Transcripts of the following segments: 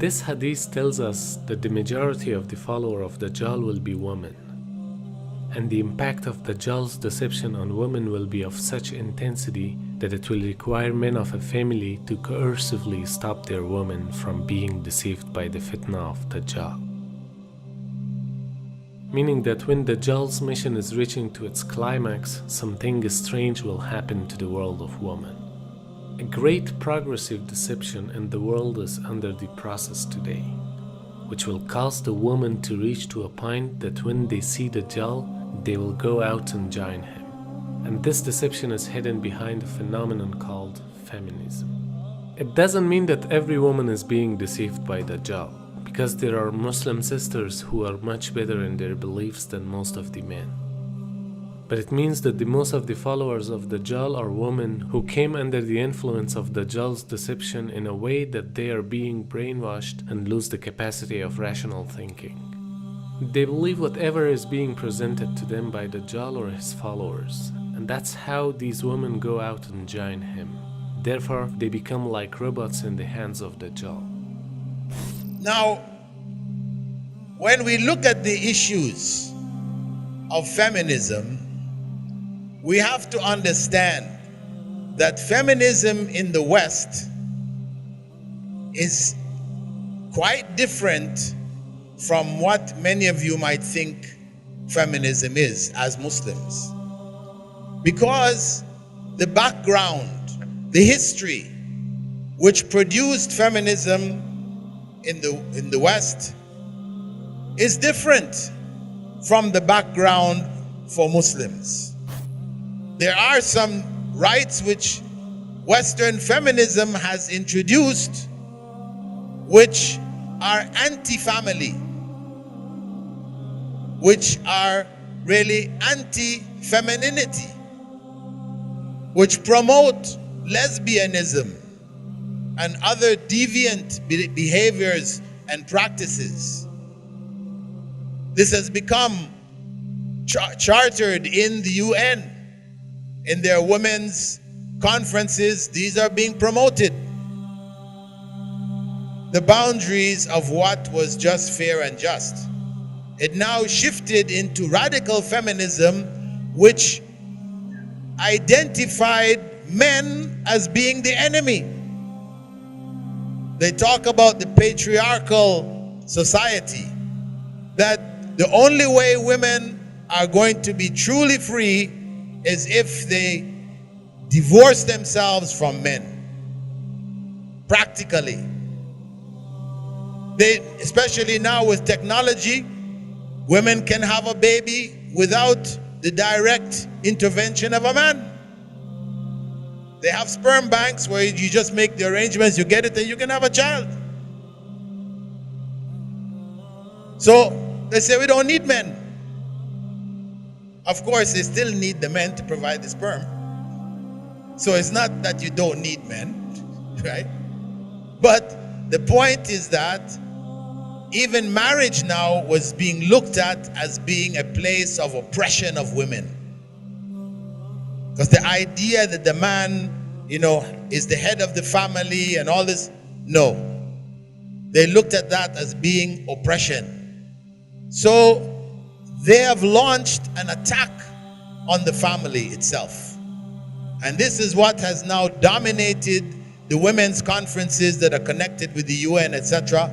This hadith tells us that the majority of the follower of Dajjal will be women, and the impact of Dajjal's deception on women will be of such intensity that it will require men of a family to coercively stop their women from being deceived by the fitna of Dajjal. Meaning that when Dajjal's mission is reaching to its climax, something strange will happen to the world of women. A great progressive deception in the world is under the process today, which will cause the woman to reach to a point that when they see Dajjal, they will go out and join him. And this deception is hidden behind a phenomenon called feminism. It doesn't mean that every woman is being deceived by Dajjal, because there are Muslim sisters who are much better in their beliefs than most of the men. But it means that the most of the followers of Dajjal are women who came under the influence of Dajjal's deception in a way that they are being brainwashed and lose the capacity of rational thinking. They believe whatever is being presented to them by Dajjal or his followers, and that's how these women go out and join him. Therefore, they become like robots in the hands of Dajjal. Now, when we look at the issues of feminism, we have to understand that feminism in the West is quite different from what many of you might think feminism is as Muslims. Because the background, the history which produced feminism in the West is different from the background for Muslims. There are some rights which Western feminism has introduced which are anti-family, which are really anti-femininity, which promote lesbianism and other deviant behaviors and practices. This has become chartered in the UN. In their women's conferences, these are being promoted. The boundaries of what was just fair and just. It now shifted into radical feminism, which identified men as being the enemy. They talk about the patriarchal society, that the only way women are going to be truly free is if they divorce themselves from men. Practically. Especially now with technology, women can have a baby without the direct intervention of a man. They have sperm banks where you just make the arrangements, you get it, and you can have a child. So they say we don't need men. Of course, they still need the men to provide the sperm. So it's not that you don't need men, right? But the point is that even marriage now was being looked at as being a place of oppression of women. Because the idea that the man, is the head of the family and all this, no. They looked at that as being oppression. So they have launched an attack on the family itself. And this is what has now dominated the women's conferences that are connected with the UN, etc.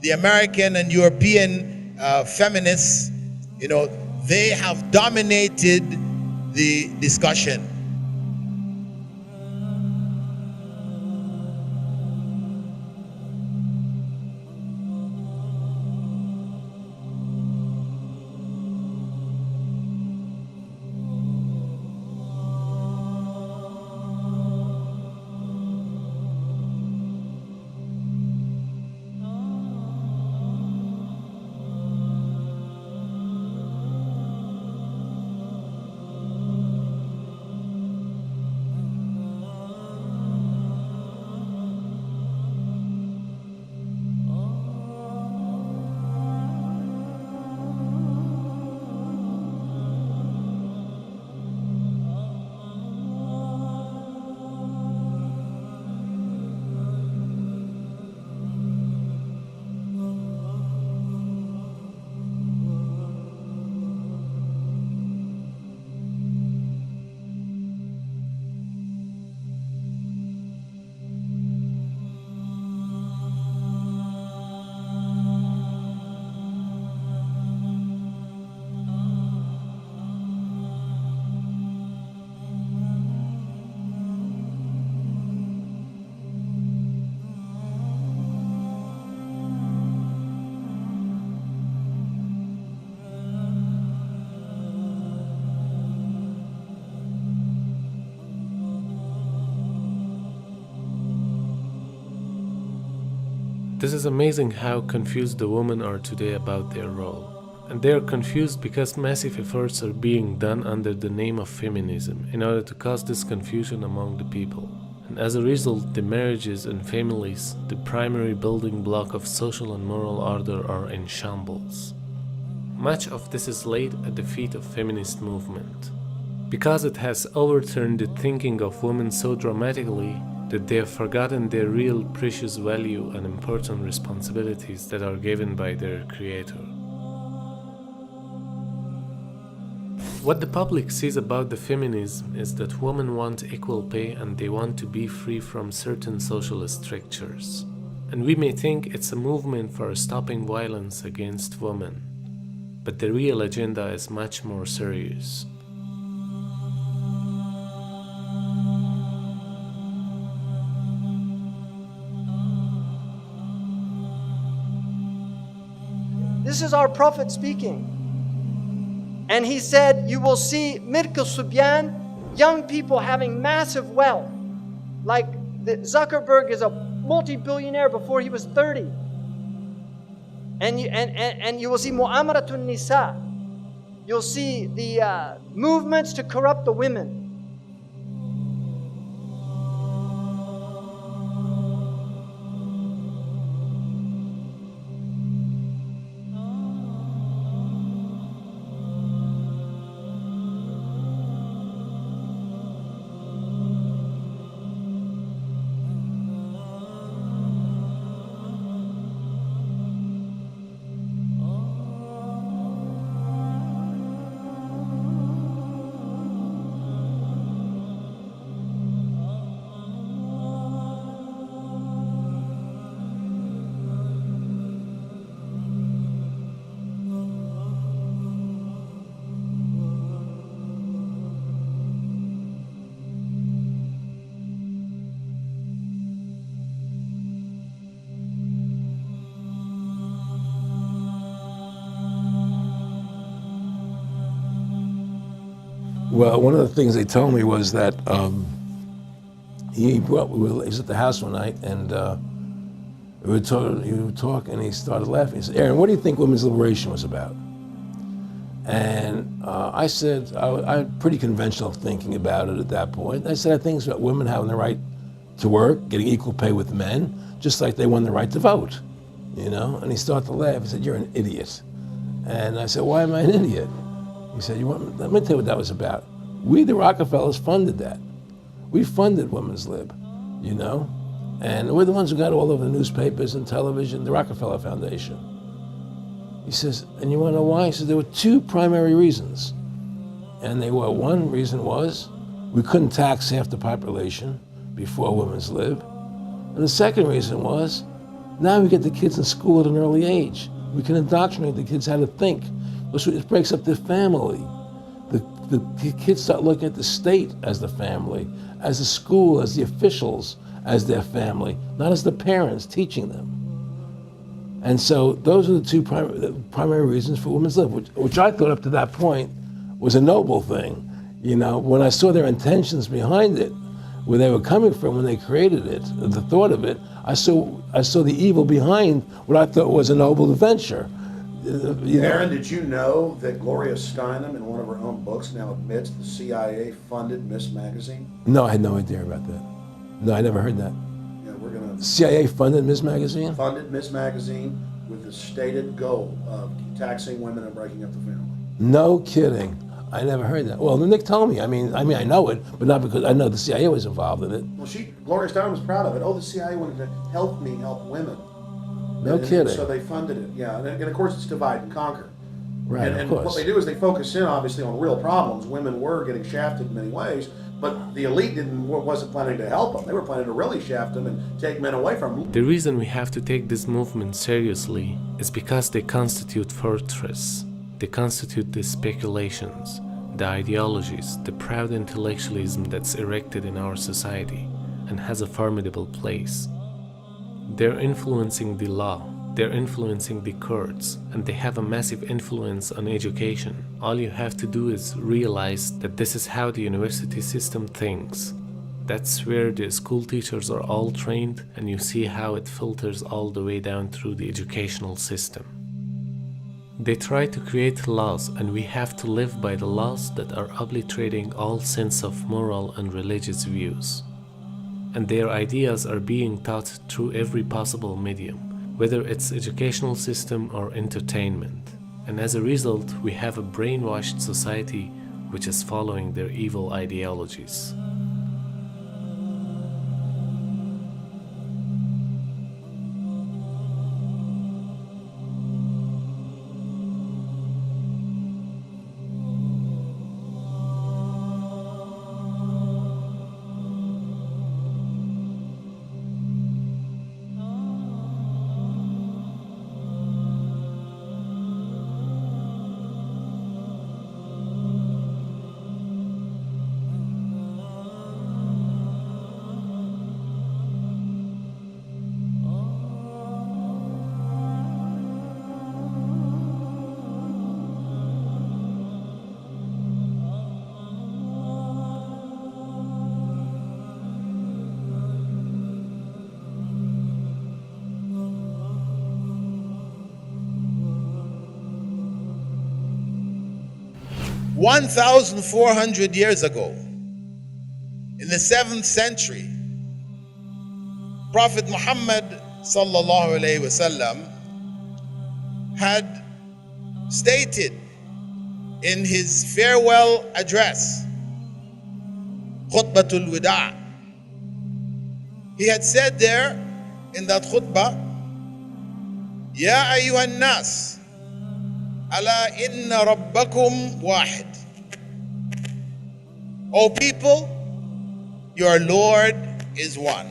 The American and European feminists, they have dominated the discussion. This is amazing how confused the women are today about their role. And they are confused because massive efforts are being done under the name of feminism in order to cause this confusion among the people. And as a result, the marriages and families, the primary building block of social and moral order, are in shambles. Much of this is laid at the feet of feminist movement, because it has overturned the thinking of women so dramatically that they have forgotten their real precious value and important responsibilities that are given by their creator. What the public sees about the feminism is that women want equal pay and they want to be free from certain social strictures. And we may think it's a movement for stopping violence against women, but the real agenda is much more serious. This is our prophet speaking. And he said, you will see Mirka Subyan, young people having massive wealth. Like Zuckerberg is a multi-billionaire before he was 30. And you will see Mu'amaratun Nisa. You'll see the movements to corrupt the women. Well, one of the things they told me was that he was at the house one night, and we were talking, and he started laughing. He said, "Aaron, what do you think women's liberation was about?" And I said, I'm pretty conventional thinking about it at that point. I said, I think it's about women having the right to work, getting equal pay with men, just like they won the right to vote, you know? And he started to laugh. He said, "You're an idiot." And I said, "Why am I an idiot?" He said, let me tell you what that was about. We, the Rockefellers, funded that. We funded Women's Lib, you know? And we're the ones who got all over the newspapers and television, the Rockefeller Foundation. He says, and you want to know why? He says, there were two primary reasons. And they were, one reason was we couldn't tax half the population before Women's Lib. And the second reason was, now we get the kids in school at an early age. We can indoctrinate the kids how to think. It breaks up the family. The kids start looking at the state as the family, as the school, as the officials, as their family, not as the parents teaching them. And so those are the two primary reasons for Women's Lib, which I thought up to that point was a noble thing. You know, when I saw their intentions behind it, where they were coming from when they created it, the thought of it, I saw the evil behind what I thought was a noble venture. Aaron, did you know that Gloria Steinem, in one of her own books, now admits the CIA funded Miss Magazine? No, I had no idea about that. No, I never heard that. Yeah, we're gonna. CIA funded Miss Magazine? Funded Miss Magazine with the stated goal of detaxing women and breaking up the family. No kidding. I never heard that. Well, Nick told me. I mean, I know it, but not because I know the CIA was involved in it. Well, Gloria Steinem was proud of it. Oh, the CIA wanted to help me help women. No kidding. So they funded it, yeah. And of course, it's divide and conquer. Right, and of course. What they do is they focus in, obviously, on real problems. Women were getting shafted in many ways, but the elite wasn't planning to help them. They were planning to really shaft them and take men away from them. The reason we have to take this movement seriously is because they constitute fortress. They constitute the speculations, the ideologies, the proud intellectualism that's erected in our society and has a formidable place. They're influencing the law, they're influencing the courts, and they have a massive influence on education. All you have to do is realize that this is how the university system thinks. That's where the school teachers are all trained, and you see how it filters all the way down through the educational system. They try to create laws, and we have to live by the laws that are obliterating all sense of moral and religious views. And their ideas are being taught through every possible medium, whether it's educational system or entertainment. And as a result, we have a brainwashed society which is following their evil ideologies. $1,400 years ago, in the 7th century, Prophet Muhammad sallallahu alaihi wasallam had stated in his farewell address, Khutbatul Wida', he had said there in that khutbah, Ya ayyuhan nas, ala inna rabbakum wahid. O people, your Lord is one.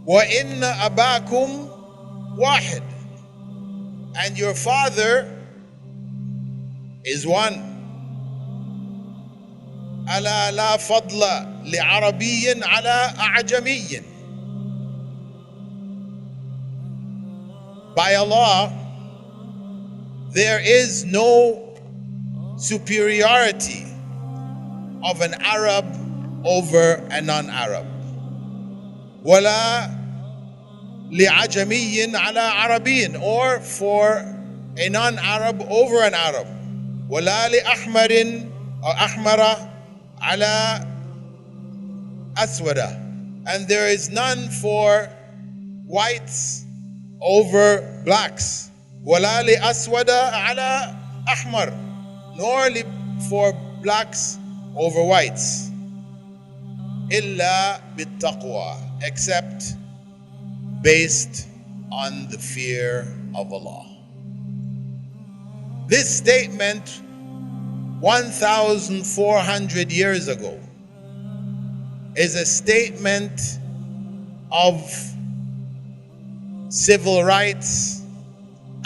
Wa inna abakum wahid. And your father is one. Ala la fadla li Arabiyyin ala a'jamiyyin. By Allah, there is no superiority of an Arab over a non-Arab. Wala li'ajamiyyin ala Arabiyyin, or for a non-Arab over an Arab. Wala li'ahmarin or ahmara ala aswada. And there is none for whites over blacks. Wala li'aswada ala ahmar, nor for blacks over whites. Illa bittaqwa, except based on the fear of Allah. This statement 1,400 years ago is a statement of civil rights,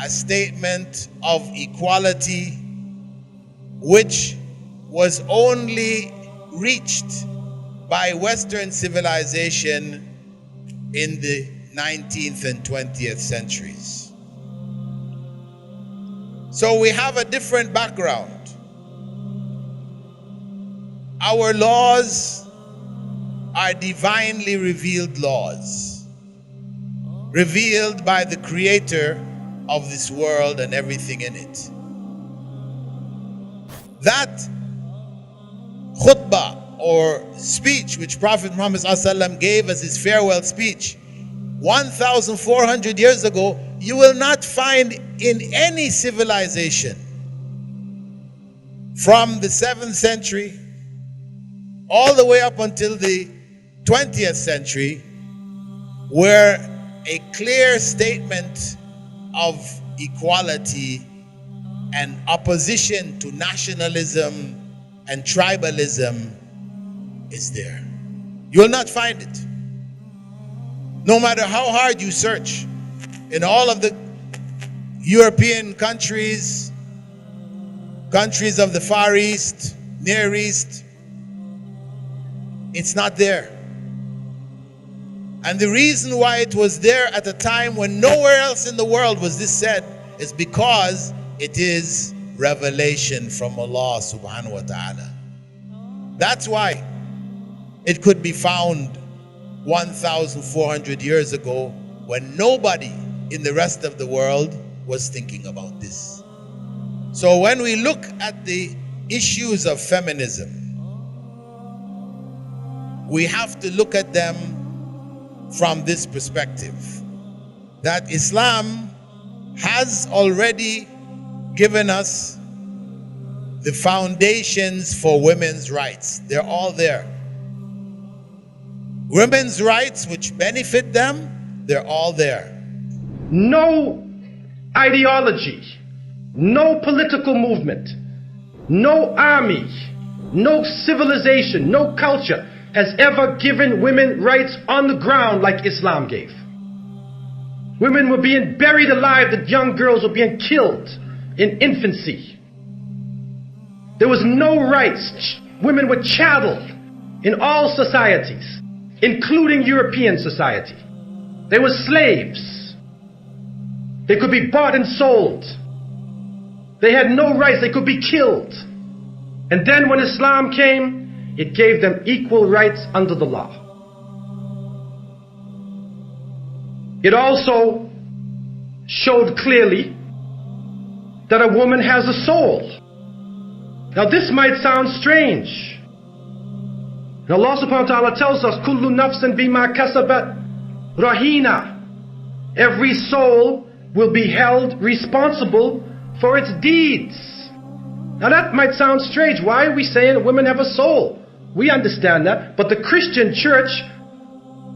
a statement of equality, which was only reached by Western civilization in the 19th and 20th centuries. So we have a different background. Our laws are divinely revealed laws, revealed by the Creator of this world and everything in it. That khutbah or speech which Prophet Muhammad ﷺ gave as his farewell speech 1,400 years ago, you will not find in any civilization from the 7th century all the way up until the 20th century where a clear statement of equality and opposition to nationalism and tribalism is there. You will not find it. No matter how hard you search in all of the European countries, countries of the Far East, Near East, it's not there. And the reason why it was there at a time when nowhere else in the world was this said is because it is revelation from Allah subhanahu wa ta'ala. That's why it could be found 1,400 years ago when nobody in the rest of the world was thinking about this. So when we look at the issues of feminism, we have to look at them from this perspective, that Islam has already given us the foundations for women's rights. They're all there. Women's rights which benefit them, they're all there. No ideology, no political movement, no army, no civilization, no culture has ever given women rights on the ground like Islam gave. Women were being buried alive, the young girls were being killed in infancy. There was no rights. Women were chattel in all societies, including European society. They were slaves. They could be bought and sold. They had no rights. They could be killed. And then when Islam came, it gave them equal rights under the law. It also showed clearly that a woman has a soul. Now this might sound strange. And Allah subhanahu wa ta'ala tells us, Kullu nafsin bima kasabat rahina. Every soul will be held responsible for its deeds. Now that might sound strange. Why are we saying women have a soul? We understand that. But the Christian church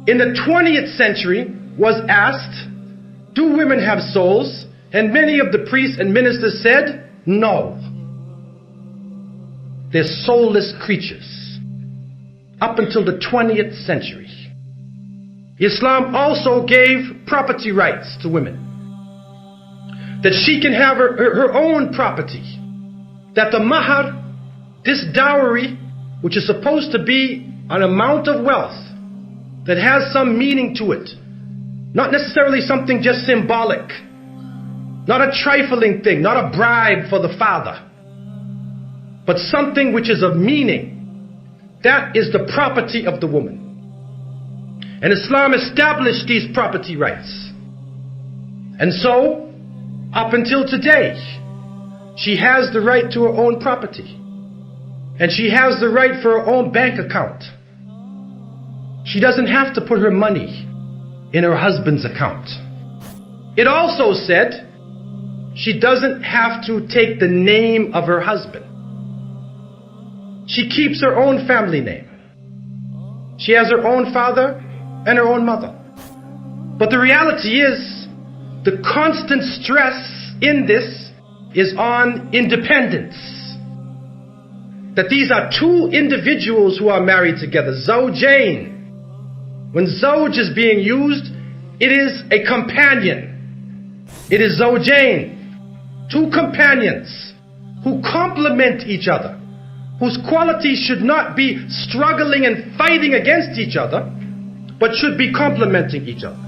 in the 20th century was asked, do women have souls? And many of the priests and ministers said, no. They're soulless creatures. Up until the 20th century. Islam also gave property rights to women. That she can have her own property. That the mahar, this dowry, which is supposed to be an amount of wealth that has some meaning to it, not necessarily something just symbolic, not a trifling thing, not a bribe for the father, but something which is of meaning, that is the property of the woman. And Islam established these property rights. And so, up until today, she has the right to her own property. And she has the right for her own bank account. She doesn't have to put her money in her husband's account. It also said she doesn't have to take the name of her husband. She keeps her own family name. She has her own father and her own mother. But the reality is, the constant stress in this is on independence. That these are two individuals who are married together, zawjain. When zawj is being used, it is a companion. It is zawjain, two companions who complement each other, whose qualities should not be struggling and fighting against each other, but should be complementing each other.